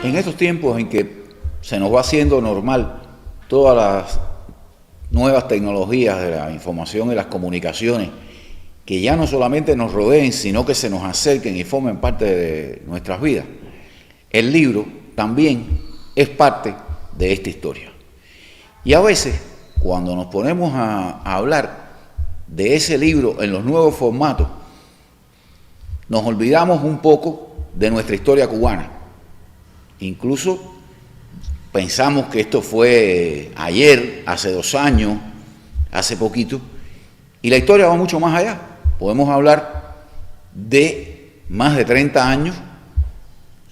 En estos tiempos en que se nos va haciendo normal todas las nuevas tecnologías de la información y las comunicaciones, que ya no solamente nos rodeen, sino que se nos acerquen y formen parte de nuestras vidas, el libro también es parte de esta historia. Y a veces, cuando nos ponemos a hablar de ese libro en los nuevos formatos, nos olvidamos un poco de nuestra historia cubana. Incluso pensamos que esto fue ayer, hace 2 años, hace poquito, y la historia va mucho más allá. Podemos hablar de más de 30 años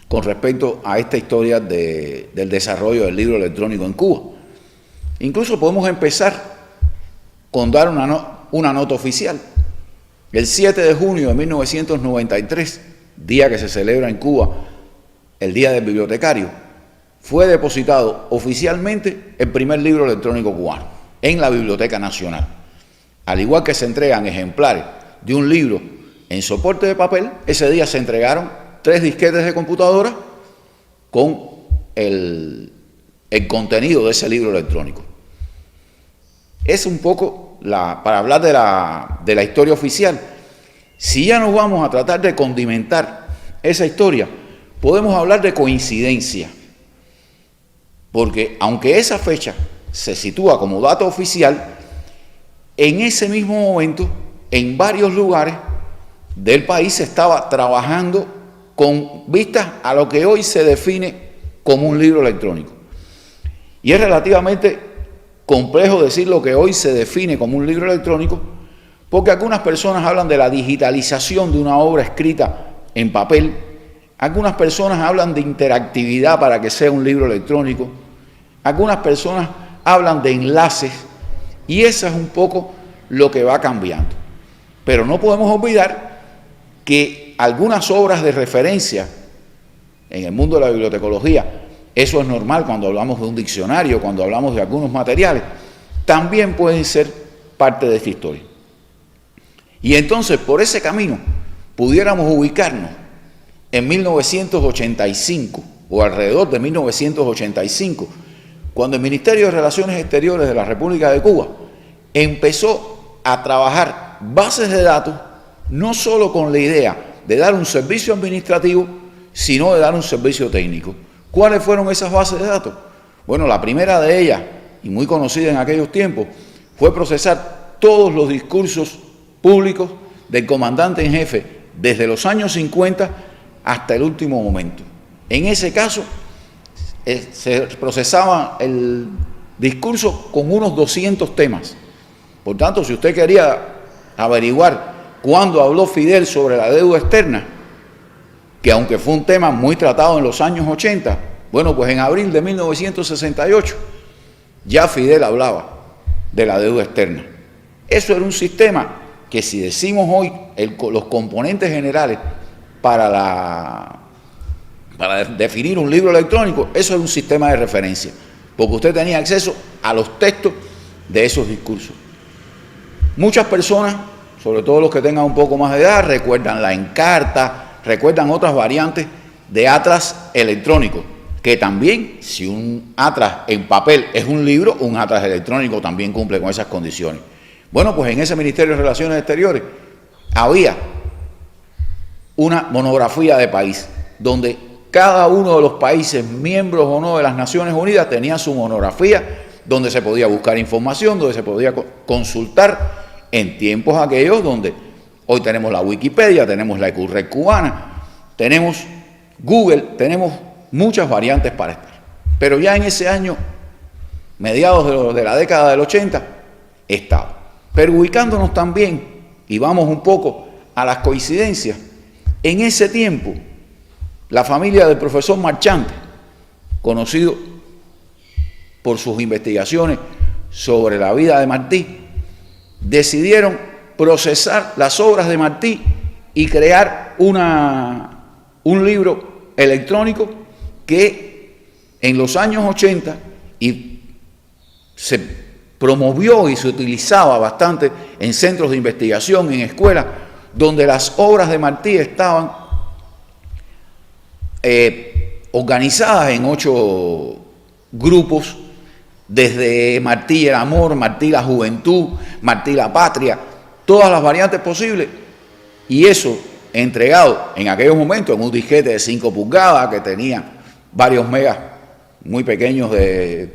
con respecto a esta historia del desarrollo del libro electrónico en Cuba. Incluso podemos empezar con dar una nota oficial. El 7 de junio de 1993, día que se celebra en Cuba el Día del Bibliotecario, fue depositado oficialmente el primer libro electrónico cubano en la Biblioteca Nacional. Al igual que se entregan ejemplares de un libro en soporte de papel, ese día se entregaron 3 disquetes de computadora con el contenido de ese libro electrónico. Es un poco para hablar de la historia oficial. Si ya nos vamos a tratar de condimentar esa historia, podemos hablar de coincidencia, porque aunque esa fecha se sitúa como dato oficial, en ese mismo momento, en varios lugares del país se estaba trabajando con vistas a lo que hoy se define como un libro electrónico. Y es relativamente complejo decir lo que hoy se define como un libro electrónico, porque algunas personas hablan de la digitalización de una obra escrita en papel, algunas personas hablan de interactividad para que sea un libro electrónico, algunas personas hablan de enlaces, y eso es un poco lo que va cambiando. Pero no podemos olvidar que algunas obras de referencia en el mundo de la bibliotecología, eso es normal cuando hablamos de un diccionario, cuando hablamos de algunos materiales, también pueden ser parte de esta historia. Y entonces, por ese camino, pudiéramos ubicarnos en 1985 o alrededor de 1985, cuando el Ministerio de Relaciones Exteriores de la República de Cuba empezó a trabajar bases de datos, no solo con la idea de dar un servicio administrativo, sino de dar un servicio técnico. ¿Cuáles fueron esas bases de datos? Bueno, la primera de ellas, y muy conocida en aquellos tiempos, fue procesar todos los discursos públicos del comandante en jefe desde los años 50 hasta el último momento. En ese caso, se procesaba el discurso con unos 200 temas. Por tanto, si usted quería averiguar cuándo habló Fidel sobre la deuda externa, que aunque fue un tema muy tratado en los años 80, bueno, pues en abril de 1968 ya Fidel hablaba de la deuda externa. Eso era un sistema que, si decimos hoy los componentes generales para definir un libro electrónico, eso era un sistema de referencia, porque usted tenía acceso a los textos de esos discursos. Muchas personas, sobre todo los que tengan un poco más de edad, recuerdan la Encarta, recuerdan otras variantes de atlas electrónico, que también, si un atlas en papel es un libro, un atlas electrónico también cumple con esas condiciones. Bueno, pues en ese Ministerio de Relaciones Exteriores había una monografía de país, donde cada uno de los países, miembros o no de las Naciones Unidas, tenía su monografía, donde se podía buscar información, donde se podía consultar en tiempos aquellos donde hoy tenemos la Wikipedia, tenemos la ECURREC cubana, tenemos Google, tenemos muchas variantes para estar. Pero ya en ese año, mediados de la década del 80, estaba. Pero ubicándonos también, y vamos un poco a las coincidencias, en ese tiempo, la familia del profesor Marchante, conocido por sus investigaciones sobre la vida de Martí, decidieron procesar las obras de Martí y crear un libro electrónico que en los años 80 se promovió y se utilizaba bastante en centros de investigación, en escuelas, donde las obras de Martí estaban organizadas en 8 grupos, desde Martí el amor, Martí la juventud, Martí la patria, todas las variantes posibles, y eso entregado en aquellos momentos en un disquete de 5 pulgadas que tenía varios megas muy pequeños de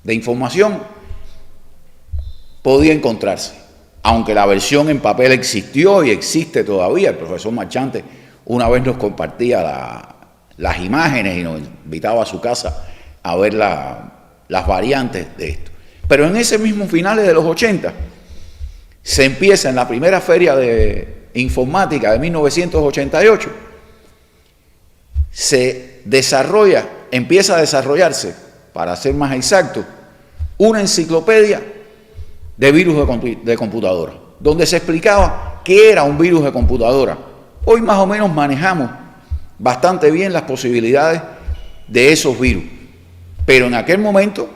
información, podía encontrarse. Aunque la versión en papel existió y existe todavía, el profesor Marchante una vez nos compartía las imágenes y nos invitaba a su casa a ver las variantes de esto. Pero en ese mismo finales de los 80 se empieza en la primera feria de informática de 1988, empieza a desarrollarse, para ser más exacto, una enciclopedia de virus de computadora, donde se explicaba qué era un virus de computadora. Hoy más o menos manejamos bastante bien las posibilidades de esos virus, pero en aquel momento,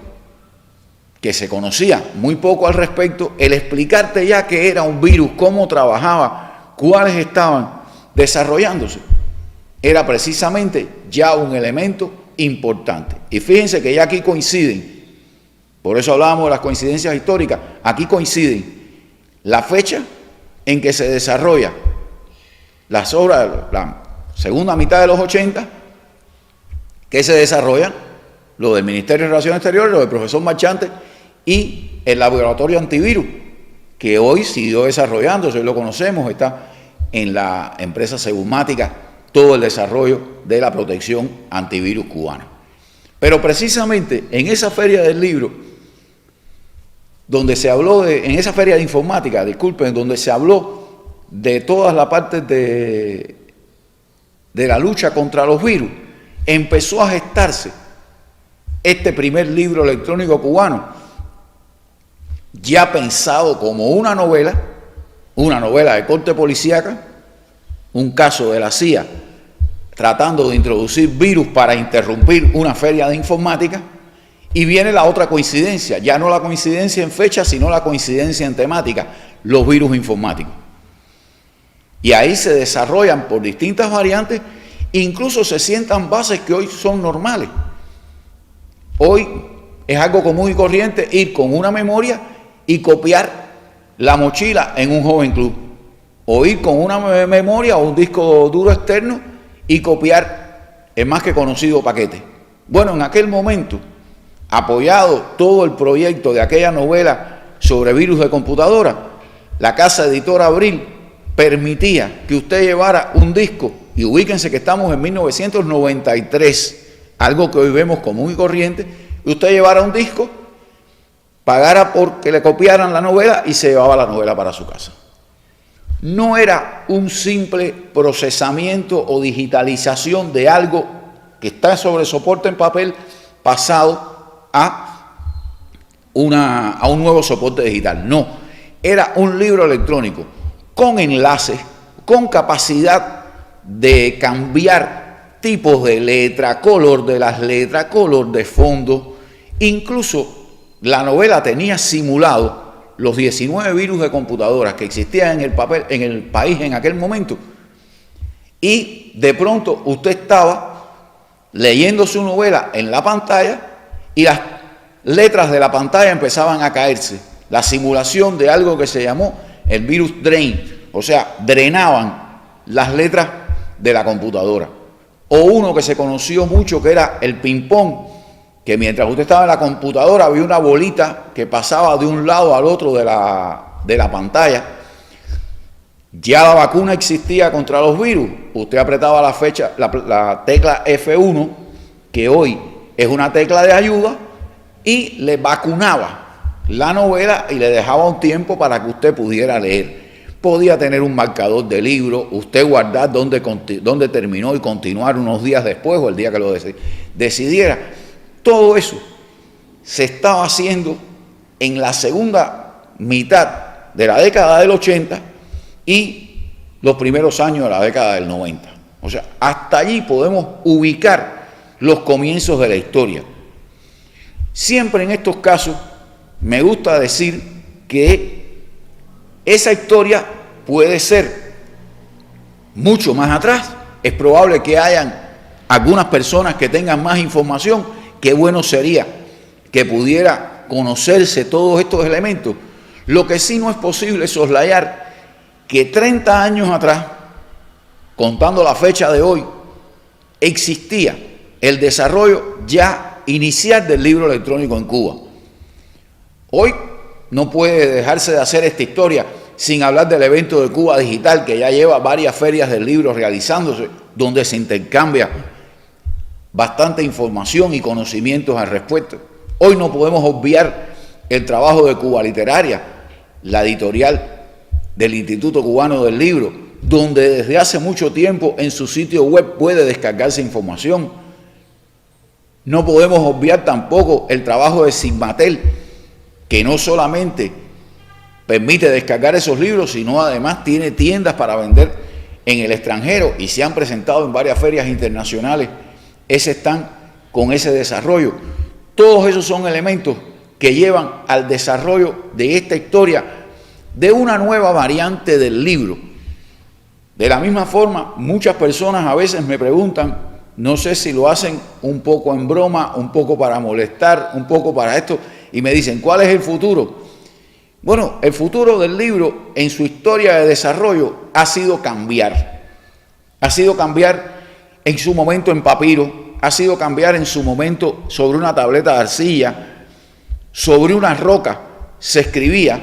que se conocía muy poco al respecto, el explicarte ya qué era un virus, cómo trabajaba, cuáles estaban desarrollándose, era precisamente ya un elemento importante. Y fíjense que ya aquí coinciden, por eso hablábamos de las coincidencias históricas, aquí coinciden la fecha en que se desarrolla las obras, la segunda mitad de los 80, que se desarrollan lo del Ministerio de Relaciones Exteriores, lo del profesor Marchante y el laboratorio antivirus, que hoy siguió desarrollándose, hoy lo conocemos, está en la empresa Segumática todo el desarrollo de la protección antivirus cubana. Pero precisamente en esa feria del libro, donde se habló en esa feria de informática, disculpen, donde se habló de todas las partes de la lucha contra los virus, empezó a gestarse este primer libro electrónico cubano, ya pensado como una novela de corte policíaca, un caso de la CIA tratando de introducir virus para interrumpir una feria de informática, y viene la otra coincidencia, ya no la coincidencia en fecha, sino la coincidencia en temática, los virus informáticos. Y ahí se desarrollan por distintas variantes, incluso se sientan bases que hoy son normales. Hoy es algo común y corriente ir con una memoria y copiar la mochila en un joven club, o ir con una memoria o un disco duro externo y copiar el más que conocido paquete. Bueno, en aquel momento, apoyado todo el proyecto de aquella novela sobre virus de computadora, la casa editora Abril permitía que usted llevara un disco, y ubíquense que estamos en 1993, algo que hoy vemos como muy corriente, y usted llevara un disco, pagara por que le copiaran la novela y se llevaba la novela para su casa. No era un simple procesamiento o digitalización de algo que está sobre soporte en papel pasado a un nuevo soporte digital. No, era un libro electrónico con enlaces, con capacidad de cambiar tipos de letra, color de las letras, color de fondo. Incluso la novela tenía simulado los 19 virus de computadoras que existían en el país en aquel momento, y de pronto usted estaba leyendo su novela en la pantalla y las letras de la pantalla empezaban a caerse. La simulación de algo que se llamó el virus drain, o sea, drenaban las letras de la computadora. O uno que se conoció mucho, que era el ping-pong, que mientras usted estaba en la computadora había una bolita que pasaba de un lado al otro de la pantalla. Ya la vacuna existía contra los virus. Usted apretaba la tecla F1, que hoy es una tecla de ayuda, y le vacunaba la novela y le dejaba un tiempo para que usted pudiera leer. Podía tener un marcador de libro, usted guardar dónde terminó y continuar unos días después o el día que lo decidiera. Todo eso se estaba haciendo en la segunda mitad de la década del 80 y los primeros años de la década del 90. O sea, hasta allí podemos ubicar los comienzos de la historia. Siempre en estos casos me gusta decir que esa historia puede ser mucho más atrás. Es probable que hayan algunas personas que tengan más información, qué bueno sería que pudiera conocerse todos estos elementos. Lo que sí no es posible es soslayar que 30 años atrás, contando la fecha de hoy, existía el desarrollo ya inicial del libro electrónico en Cuba. Hoy no puede dejarse de hacer esta historia sin hablar del evento de Cuba Digital, que ya lleva varias ferias del libro realizándose, donde se intercambia bastante información y conocimientos al respecto. Hoy no podemos obviar el trabajo de Cuba Literaria, la editorial del Instituto Cubano del Libro, donde desde hace mucho tiempo en su sitio web puede descargarse información. No podemos obviar tampoco el trabajo de Sigmatel, que no solamente permite descargar esos libros, sino además tiene tiendas para vender en el extranjero y se han presentado en varias ferias internacionales ese stand con ese desarrollo. Todos esos son elementos que llevan al desarrollo de esta historia de una nueva variante del libro. De la misma forma, muchas personas a veces me preguntan, no sé si lo hacen un poco en broma, un poco para molestar, un poco para esto, y me dicen, ¿cuál es el futuro? Bueno, el futuro del libro en su historia de desarrollo ha sido cambiar. Ha sido cambiar en su momento en papiro, ha sido cambiar en su momento sobre una tableta de arcilla, sobre una roca se escribía,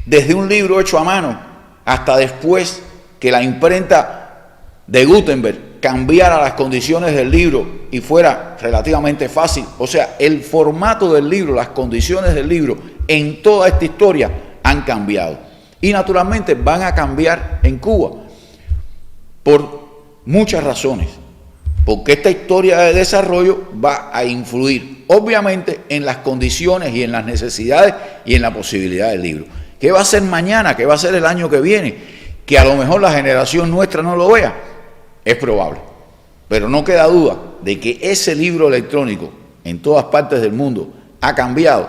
desde un libro hecho a mano hasta después que la imprenta de Gutenberg cambiara las condiciones del libro y fuera relativamente fácil. O sea, el formato del libro, las condiciones del libro en toda esta historia han cambiado. Y naturalmente van a cambiar en Cuba por muchas razones. Porque esta historia de desarrollo va a influir, obviamente, en las condiciones y en las necesidades y en la posibilidad del libro. ¿Qué va a ser mañana? ¿Qué va a ser el año que viene? Que a lo mejor la generación nuestra no lo vea. Es probable. Pero no queda duda de que ese libro electrónico en todas partes del mundo ha cambiado.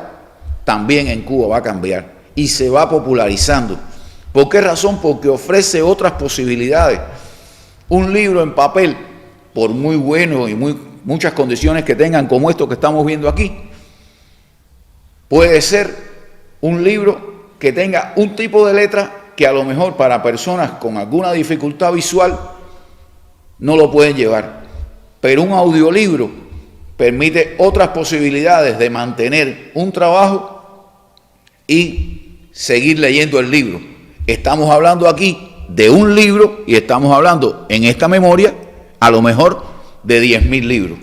También en Cuba va a cambiar y se va popularizando. ¿Por qué razón? Porque ofrece otras posibilidades. Un libro en papel, por muy bueno y muchas condiciones que tengan, como esto que estamos viendo aquí, puede ser un libro que tenga un tipo de letra que a lo mejor para personas con alguna dificultad visual no lo pueden llevar. Pero un audiolibro permite otras posibilidades de mantener un trabajo y seguir leyendo el libro. Estamos hablando aquí de un libro y estamos hablando en esta memoria a lo mejor de 10.000 libros.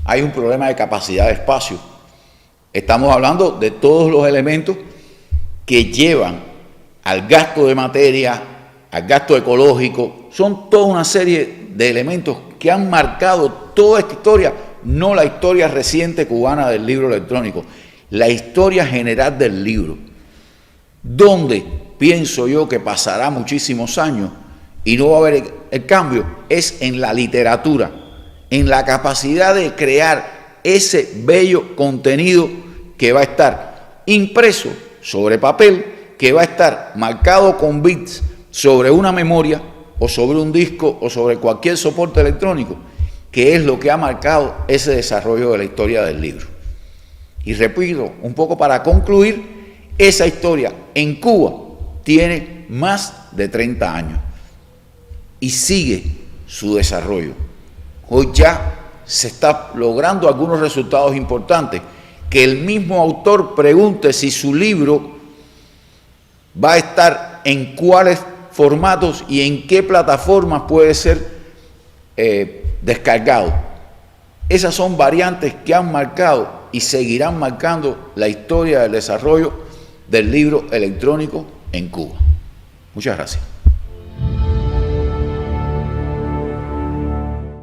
Hay un problema de capacidad de espacio. Estamos hablando de todos los elementos que llevan al gasto de materia, al gasto ecológico. Son toda una serie de elementos que han marcado toda esta historia, no la historia reciente cubana del libro electrónico, la historia general del libro, donde pienso yo que pasará muchísimos años y no va a haber el cambio, es en la literatura, en la capacidad de crear ese bello contenido que va a estar impreso sobre papel, que va a estar marcado con bits sobre una memoria o sobre un disco o sobre cualquier soporte electrónico, que es lo que ha marcado ese desarrollo de la historia del libro. Y repito, un poco para concluir, esa historia en Cuba tiene más de 30 años y sigue su desarrollo. Hoy ya se está logrando algunos resultados importantes, que el mismo autor pregunte si su libro va a estar en cuáles formatos y en qué plataformas puede ser descargado. Esas son variantes que han marcado y seguirán marcando la historia del desarrollo del libro electrónico en Cuba. Muchas gracias.